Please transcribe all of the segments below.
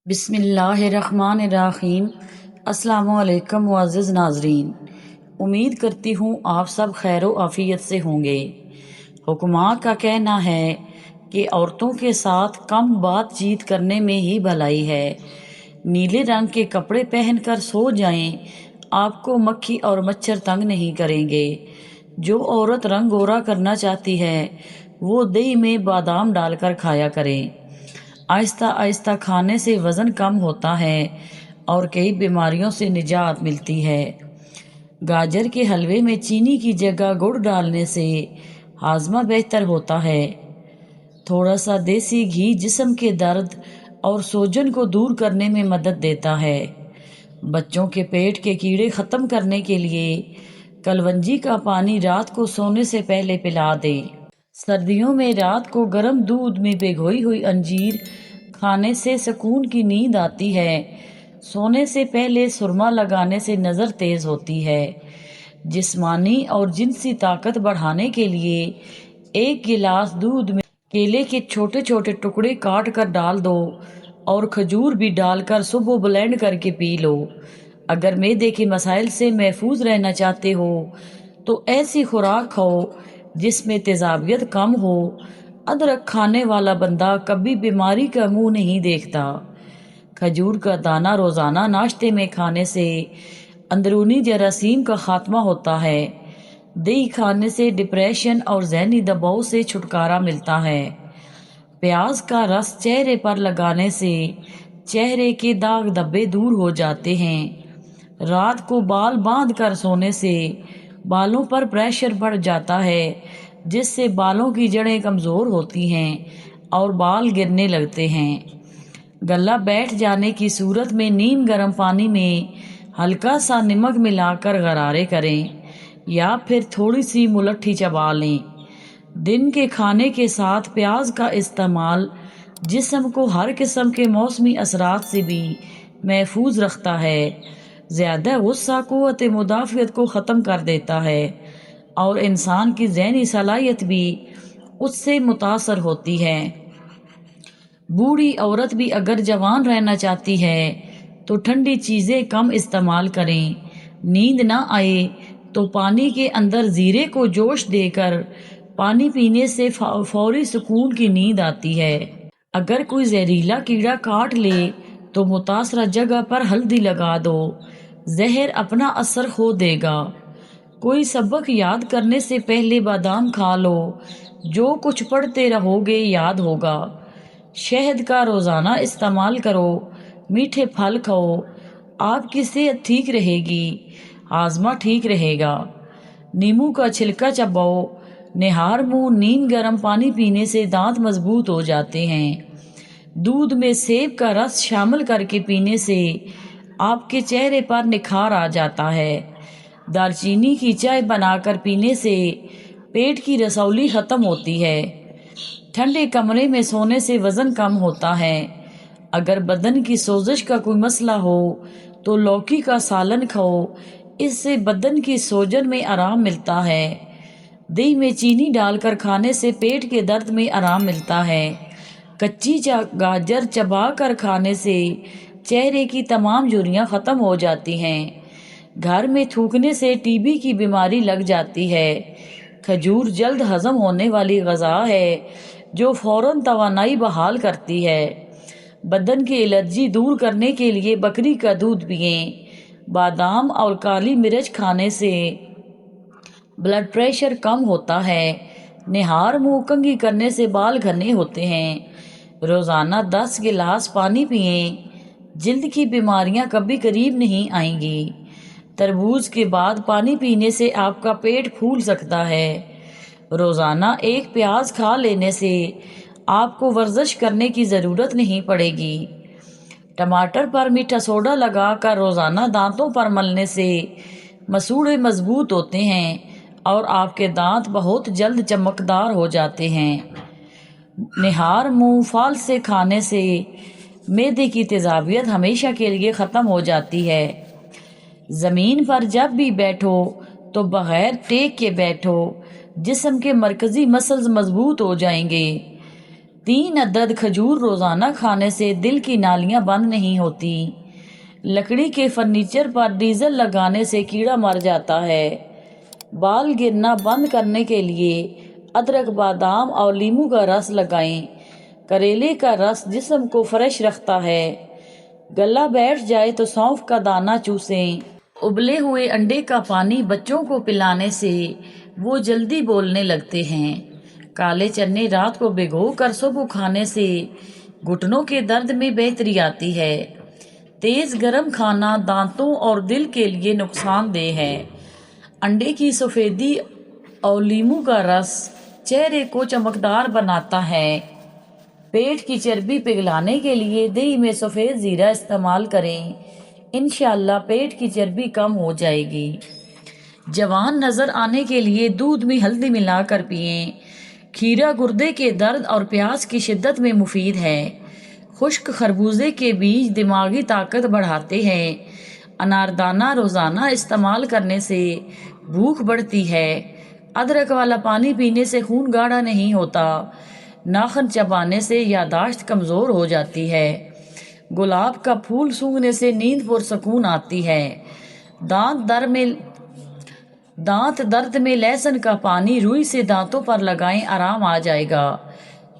بسم اللہ الرحمن الرحیم۔ السلام علیکم معزز ناظرین، امید کرتی ہوں آپ سب خیر و عافیت سے ہوں گے۔ حکماں کا کہنا ہے کہ عورتوں کے ساتھ کم بات چیت کرنے میں ہی بھلائی ہے۔ نیلے رنگ کے کپڑے پہن کر سو جائیں، آپ کو مکھی اور مچھر تنگ نہیں کریں گے۔ جو عورت رنگ گورا کرنا چاہتی ہے وہ دہی میں بادام ڈال کر کھایا کریں۔ آہستہ آہستہ کھانے سے وزن کم ہوتا ہے اور کئی بیماریوں سے نجات ملتی ہے۔ گاجر کے حلوے میں چینی کی جگہ گڑ ڈالنے سے ہاضمہ بہتر ہوتا ہے۔ تھوڑا سا دیسی گھی جسم کے درد اور سوجن کو دور کرنے میں مدد دیتا ہے۔ بچوں کے پیٹ کے کیڑے ختم کرنے کے لیے کلونجی کا پانی رات کو سونے سے پہلے پلا دیں۔ سردیوں میں رات کو گرم دودھ میں بھگوئی ہوئی انجیر کھانے سے سکون کی نیند آتی ہے۔ سونے سے پہلے سرما لگانے سے نظر تیز ہوتی ہے۔ جسمانی اور جنسی طاقت بڑھانے کے لیے ایک گلاس دودھ میں کیلے کے چھوٹے چھوٹے ٹکڑے کاٹ کر ڈال دو اور کھجور بھی ڈال کر صبح بلینڈ کر کے پی لو۔ اگر معدے کے مسائل سے محفوظ رہنا چاہتے ہو تو ایسی خوراک کھاؤ جس میں تیزابیت کم ہو۔ ادرک کھانے والا بندہ کبھی بیماری کا منہ نہیں دیکھتا۔ کھجور کا دانہ روزانہ ناشتے میں کھانے سے اندرونی جراثیم کا خاتمہ ہوتا ہے۔ دہی کھانے سے ڈپریشن اور ذہنی دباؤ سے چھٹکارا ملتا ہے۔ پیاز کا رس چہرے پر لگانے سے چہرے کے داغ دھبے دور ہو جاتے ہیں۔ رات کو بال باندھ کر سونے سے بالوں پر پریشر بڑھ جاتا ہے جس سے بالوں کی جڑیں کمزور ہوتی ہیں اور بال گرنے لگتے ہیں۔ گلا بیٹھ جانے کی صورت میں نیم گرم پانی میں ہلکا سا نمک ملا کر غرارے کریں یا پھر تھوڑی سی ملٹھی چبا لیں۔ دن کے کھانے کے ساتھ پیاز کا استعمال جسم کو ہر قسم کے موسمی اثرات سے بھی محفوظ رکھتا ہے۔ زیادہ غصہ قوت مدافعت کو ختم کر دیتا ہے اور انسان کی ذہنی صلاحیت بھی اس سے متاثر ہوتی ہے۔ بوڑھی عورت بھی اگر جوان رہنا چاہتی ہے تو ٹھنڈی چیزیں کم استعمال کریں۔ نیند نہ آئے تو پانی کے اندر زیرے کو جوش دے کر پانی پینے سے فوری سکون کی نیند آتی ہے۔ اگر کوئی زہریلا کیڑا کاٹ لے تو متاثرہ جگہ پر ہلدی لگا دو، زہر اپنا اثر کھو دے گا۔ کوئی سبق یاد کرنے سے پہلے بادام کھا لو، جو کچھ پڑھتے رہو گے یاد ہوگا۔ شہد کا روزانہ استعمال کرو، میٹھے پھل کھاؤ، آپ کی صحت ٹھیک رہے گی، ہاضمہ ٹھیک رہے گا۔ نیمبو کا چھلکا چباؤ، نہار منہ نیم گرم پانی پینے سے دانت مضبوط ہو جاتے ہیں۔ دودھ میں سیب کا رس شامل کر کے پینے سے آپ کے چہرے پر نکھار آ جاتا ہے۔ دار چینی کی چائے بنا کر پینے سے پیٹ کی رسولی ختم ہوتی ہے۔ ٹھنڈے کمرے میں سونے سے وزن کم ہوتا ہے۔ اگر بدن کی سوزش کا کوئی مسئلہ ہو تو لوکی کا سالن کھاؤ، اس سے بدن کی سوجن میں آرام ملتا ہے۔ دہی میں چینی ڈال کر کھانے سے پیٹ کے درد میں آرام ملتا ہے۔ کچی گاجر چبا کر کھانے سے چہرے کی تمام جھریاں ختم ہو جاتی ہیں۔ گھر میں تھوکنے سے ٹی بی کی بیماری لگ جاتی ہے۔ کھجور جلد ہضم ہونے والی غذا ہے جو فوراً توانائی بحال کرتی ہے۔ بدن کی الرجی دور کرنے کے لیے بکری کا دودھ پئیں۔ بادام اور کالی مرچ کھانے سے بلڈ پریشر کم ہوتا ہے۔ نہار منہ کنگھی کرنے سے بال گھنے ہوتے ہیں۔ روزانہ 10 گلاس پانی پئیں، جلد کی بیماریاں کبھی قریب نہیں آئیں گی۔ تربوز کے بعد پانی پینے سے آپ کا پیٹ پھول سکتا ہے۔ روزانہ ایک پیاز کھا لینے سے آپ کو ورزش کرنے کی ضرورت نہیں پڑے گی۔ ٹماٹر پر میٹھا سوڈا لگا کر روزانہ دانتوں پر ملنے سے مسوڑھے مضبوط ہوتے ہیں اور آپ کے دانت بہت جلد چمکدار ہو جاتے ہیں۔ نہار منہ پھال سے کھانے سے معدے کی تیزابیت ہمیشہ کے لیے ختم ہو جاتی ہے۔ زمین پر جب بھی بیٹھو تو بغیر ٹیک کے بیٹھو، جسم کے مرکزی مسلز مضبوط ہو جائیں گے۔ 3 عدد کھجور روزانہ کھانے سے دل کی نالیاں بند نہیں ہوتی۔ لکڑی کے فرنیچر پر ڈیزل لگانے سے کیڑا مر جاتا ہے۔ بال گرنا بند کرنے کے لیے ادرک، بادام اور لیموں کا رس لگائیں۔ کریلے کا رس جسم کو فریش رکھتا ہے۔ گلا بیٹھ جائے تو سونف کا دانہ چوسیں۔ ابلے ہوئے انڈے کا پانی بچوں کو پلانے سے وہ جلدی بولنے لگتے ہیں۔ کالے چنے رات کو بھگو کر صبح کھانے سے گھٹنوں کے درد میں بہتری آتی ہے۔ تیز گرم کھانا دانتوں اور دل کے لیے نقصان دہ ہے۔ انڈے کی سفیدی اور لیموں کا رس چہرے کو چمکدار بناتا ہے۔ پیٹ کی چربی پگھلانے کے لیے دہی میں سفید زیرہ استعمال کریں، انشاءاللہ پیٹ کی چربی کم ہو جائے گی۔ جوان نظر آنے کے لیے دودھ میں ہلدی ملا کر پئیں۔ کھیرا گردے کے درد اور پیاس کی شدت میں مفید ہے۔ خشک خربوزے کے بیج دماغی طاقت بڑھاتے ہیں۔ اناردانہ روزانہ استعمال کرنے سے بھوک بڑھتی ہے۔ ادرک والا پانی پینے سے خون گاڑھا نہیں ہوتا۔ ناخن چبانے سے یادداشت کمزور ہو جاتی ہے۔ گلاب کا پھول سونگھنے سے نیند پرسکون آتی ہے۔ دانت درد میں لہسن کا پانی روئی سے دانتوں پر لگائیں، آرام آ جائے گا۔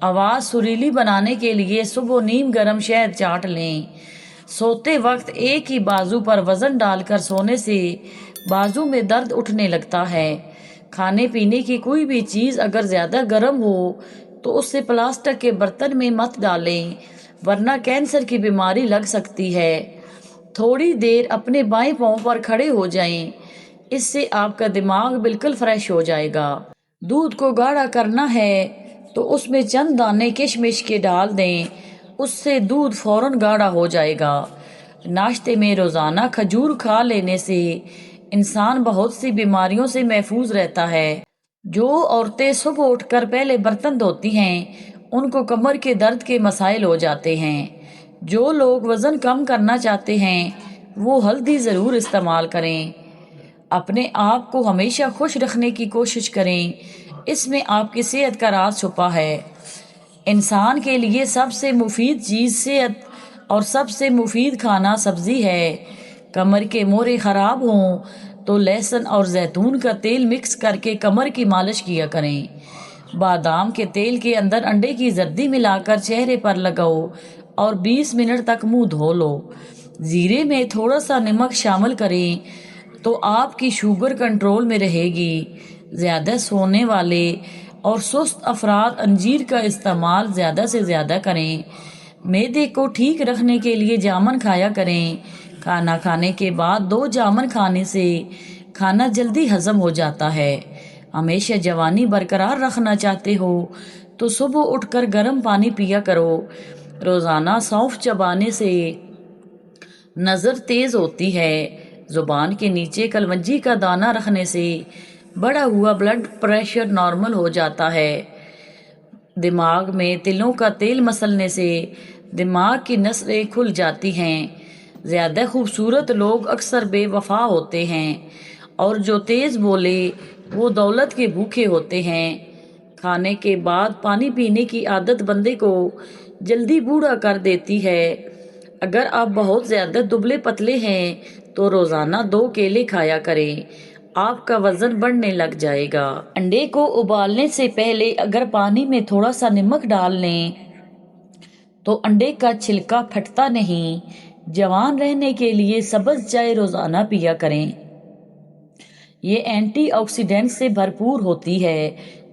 آواز سریلی بنانے کے لیے صبح نیم گرم شہد چاٹ لیں۔ سوتے وقت ایک ہی بازو پر وزن ڈال کر سونے سے بازو میں درد اٹھنے لگتا ہے۔ کھانے پینے کی کوئی بھی چیز اگر زیادہ گرم ہو تو اسے پلاسٹک کے برتن میں مت ڈالیں، ورنہ کینسر کی بیماری لگ سکتی ہے۔ تھوڑی دیر اپنے بائیں پاؤں پر کھڑے ہو جائیں، اس سے آپ کا دماغ بالکل فریش ہو جائے گا۔ دودھ کو گاڑھا کرنا ہے تو اس میں چند دانے کشمش کے ڈال دیں، اس سے دودھ فوراً گاڑھا ہو جائے گا۔ ناشتے میں روزانہ کھجور کھا لینے سے انسان بہت سی بیماریوں سے محفوظ رہتا ہے۔ جو عورتیں صبح اٹھ کر پہلے برتن دھوتی ہیں ان کو کمر کے درد کے مسائل ہو جاتے ہیں۔ جو لوگ وزن کم کرنا چاہتے ہیں وہ ہلدی ضرور استعمال کریں۔ اپنے آپ کو ہمیشہ خوش رکھنے کی کوشش کریں، اس میں آپ کی صحت کا راز چھپا ہے۔ انسان کے لیے سب سے مفید چیز صحت اور سب سے مفید کھانا سبزی ہے۔ کمر کے موڑے خراب ہوں تو لہسن اور زیتون کا تیل مکس کر کے کمر کی مالش کیا کریں۔ بادام کے تیل کے اندر انڈے کی زردی ملا کر چہرے پر لگاؤ اور 20 منٹ تک منہ دھو لو۔ زیرے میں تھوڑا سا نمک شامل کریں تو آپ کی شوگر کنٹرول میں رہے گی۔ زیادہ سونے والے اور سست افراد انجیر کا استعمال زیادہ سے زیادہ کریں۔ معدے کو ٹھیک رکھنے کے لیے جامن کھایا کریں۔ کھانا کھانے کے بعد 2 جامن کھانے سے کھانا جلدی ہضم ہو جاتا ہے۔ ہمیشہ جوانی برقرار رکھنا چاہتے ہو تو صبح اٹھ کر گرم پانی پیا کرو۔ روزانہ سونف چبانے سے نظر تیز ہوتی ہے۔ زبان کے نیچے کلونجی کا دانہ رکھنے سے بڑھا ہوا بلڈ پریشر نارمل ہو جاتا ہے۔ دماغ میں تلوں کا تیل مسلنے سے دماغ کی نسیں کھل جاتی ہیں۔ زیادہ خوبصورت لوگ اکثر بے وفا ہوتے ہیں اور جو تیز بولے وہ دولت کے بھوکے ہوتے ہیں۔ کھانے کے بعد پانی پینے کی عادت بندے کو جلدی بوڑھا کر دیتی ہے۔ اگر آپ بہت زیادہ دبلے پتلے ہیں تو روزانہ 2 کیلے کھایا کریں، آپ کا وزن بڑھنے لگ جائے گا۔ انڈے کو ابالنے سے پہلے اگر پانی میں تھوڑا سا نمک ڈال لیں تو انڈے کا چھلکا پھٹتا نہیں۔ جوان رہنے کے لیے سبز چائے روزانہ پیا کریں۔ یہ اینٹی آکسیڈنٹ سے بھرپور ہوتی ہے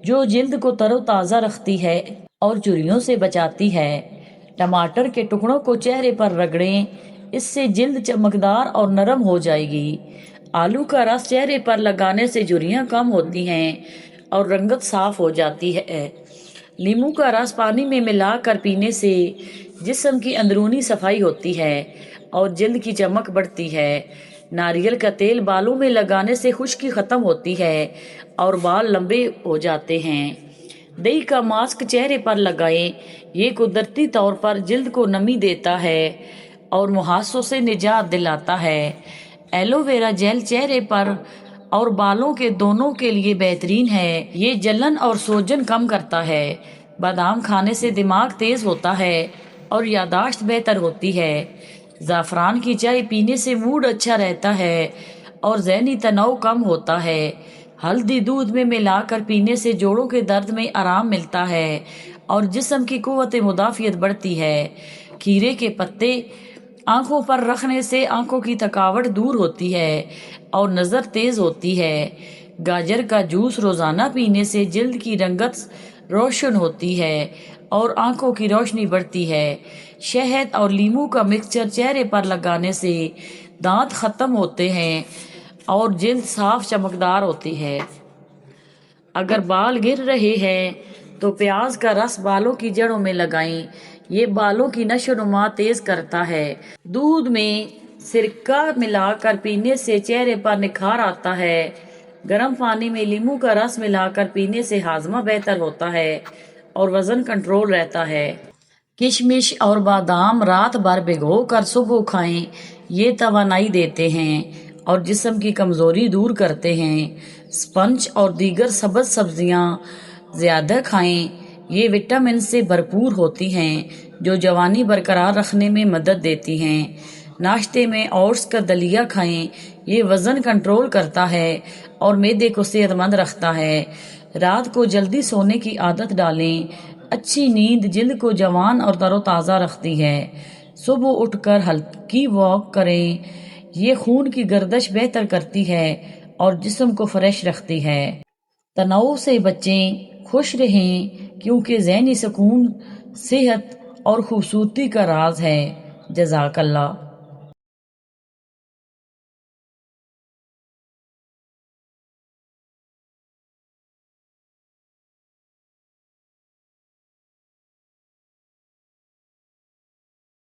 جو جلد کو تر و تازہ رکھتی ہے اور جھریوں سے بچاتی ہے۔ ٹماٹر کے ٹکڑوں کو چہرے پر رگڑیں، اس سے جلد چمکدار اور نرم ہو جائے گی۔ آلو کا رس چہرے پر لگانے سے جھریاں کم ہوتی ہیں اور رنگت صاف ہو جاتی ہے۔ لیموں کا رس پانی میں ملا کر پینے سے جسم کی اندرونی صفائی ہوتی ہے اور جلد کی چمک بڑھتی ہے۔ ناریل کا تیل بالوں میں لگانے سے خشکی ختم ہوتی ہے اور بال لمبے ہو جاتے ہیں۔ دہی کا ماسک چہرے پر لگائیں، یہ قدرتی طور پر جلد کو نمی دیتا ہے اور مہاسوں سے نجات دلاتا ہے۔ ایلو ویرا جیل چہرے پر اور بالوں کے دونوں کے لیے بہترین ہے، یہ جلن اور سوجن کم کرتا ہے۔ بادام کھانے سے دماغ تیز ہوتا ہے اور یادداشت بہتر ہوتی ہے۔ زعفران کی چائے پینے سے موڈ اچھا رہتا ہے اور ذہنی تناؤ کم ہوتا ہے۔ ہلدی دودھ میں ملا کر پینے سے جوڑوں کے درد میں آرام ملتا ہے اور جسم کی قوت مدافعت بڑھتی ہے۔ کھیرے کے پتے آنکھوں پر رکھنے سے آنکھوں کی تھکاوٹ دور ہوتی ہے اور نظر تیز ہوتی ہے۔ گاجر کا جوس روزانہ پینے سے جلد کی رنگت روشن ہوتی ہے اور آنکھوں کی روشنی بڑھتی ہے۔ شہد اور لیموں کا مکسچر چہرے پر لگانے سے دانت ختم ہوتے ہیں اور جلد صاف چمکدار ہوتی ہے۔ اگر بال گر رہے ہیں تو پیاز کا رس بالوں کی جڑوں میں لگائیں، یہ بالوں کی نشو و نما تیز کرتا ہے۔ دودھ میں سرکہ ملا کر پینے سے چہرے پر نکھار آتا ہے۔ گرم پانی میں لیموں کا رس ملا کر پینے سے ہاضمہ بہتر ہوتا ہے اور وزن کنٹرول رہتا ہے۔ کشمش اور بادام رات بھر بھگو کر صبح کھائیں، یہ توانائی دیتے ہیں اور جسم کی کمزوری دور کرتے ہیں۔ سپنج اور دیگر سبز سبزیاں زیادہ کھائیں، یہ وٹامن سے بھرپور ہوتی ہیں جو جوانی برقرار رکھنے میں مدد دیتی ہیں۔ ناشتے میں اوٹس کا دلیا کھائیں، یہ وزن کنٹرول کرتا ہے اور معدے کو صحت مند رکھتا ہے۔ رات کو جلدی سونے کی عادت ڈالیں، اچھی نیند جلد کو جوان اور تر و تازہ رکھتی ہے۔ صبح اٹھ کر ہلکی واک کریں، یہ خون کی گردش بہتر کرتی ہے اور جسم کو فریش رکھتی ہے۔ تناؤ سے بچیں، خوش رہیں، کیونکہ ذہنی سکون صحت اور خوبصورتی کا راز ہے۔ جزاک اللہ۔